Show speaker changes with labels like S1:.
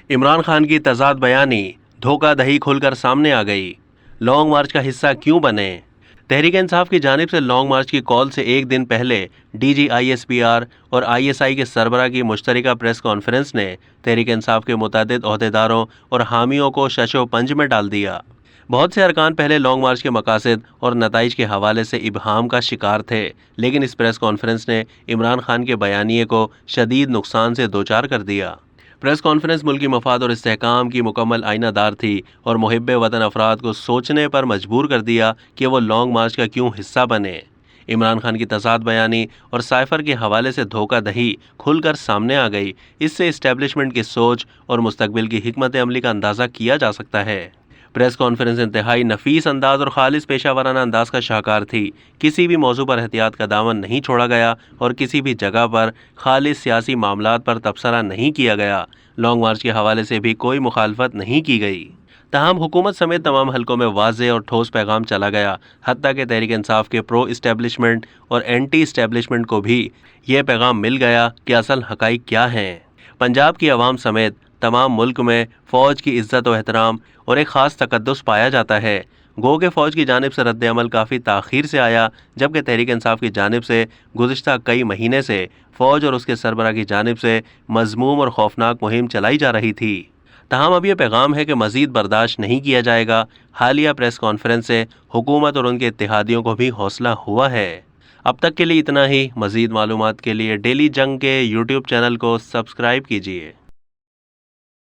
S1: इमरान खान की तजाद बयानी, धोखा दही खुलकर सामने आ गई। लॉन्ग मार्च का हिस्सा क्यों बने? तहरीक इंसाफ की जानिब से लॉन्ग मार्च की कॉल से एक दिन पहले DG ISPR और ISI के सरबराह की मुश्तरका प्रेस कॉन्फ्रेंस ने तहरीक इंसाफ के मुतअद्दिद ओहदेदारों और हामियों को शशो पंज में डाल दिया। बहुत से अरकान पहले लॉन्ग मार्च के मकासद और नताइज के हवाले से इबहाम का शिकार थे, लेकिन इस प्रेस कॉन्फ्रेंस ने इमरान खान के बयानिए को शदीद नुकसान से दोचार कर दिया। प्रेस कॉन्फ्रेंस मुल्की मफाद और इस्तेहकाम की मुकम्मल आइनादार थी और मुहिब्बे वतन अफराद को सोचने पर मजबूर कर दिया कि वो लॉन्ग मार्च का क्यों हिस्सा बने। इमरान खान की तजाद बयानी और साइफर के हवाले से धोखा दही खुलकर सामने आ गई। इससे इस्टेब्लिशमेंट की सोच और मुस्तकबिल की हिकमत अमली का अंदाज़ा किया जा सकता है। प्रेस कॉन्फ्रेंस इंतहाई नफीस अंदाज और खालिस पेशावराना अंदाज का शाहकार थी। किसी भी मौजू पर एहतियात का दामन नहीं छोड़ा गया और किसी भी जगह पर खालिस सियासी मामलात पर तबसरा नहीं किया गया। लॉन्ग मार्च के हवाले से भी कोई मुखालफत नहीं की गई। तमाम हुकूमत समेत तमाम हलकों में वाज़ेह और ठोस पैगाम चला गया। हत्ता कि तहरीक इंसाफ के प्रो इस्टेब्लिशमेंट और एंटी इस्टेब्लिशमेंट को भी यह पैगाम मिल गया कि असल हकाइक क्या हैं। पंजाब की आवाम समेत तमाम मुल्क में फ़ौज की इज्जत और एहतराम और एक ख़ास तकद्दुस पाया जाता है। गो के फ़ौज की जानिब से रद्द अमल काफ़ी ताख़ीर से आया, जबकि तहरीक इंसाफ की जानिब से गुज़िश्ता कई महीने से फ़ौज और उसके सरबराह की जानिब से मज़मूम और खौफनाक मुहिम चलाई जा रही थी। तहम अब यह पैगाम है कि मज़ीद बर्दाश्त नहीं किया जाएगा। हालिया प्रेस कॉन्फ्रेंस से हुकूमत और उनके इत्तेहादियों को भी हौसला हुआ है। अब तक के लिए इतना ही। मज़ीद मालूमात के लिए डेली जंग के YouTube चैनल को सब्सक्राइब कीजिए।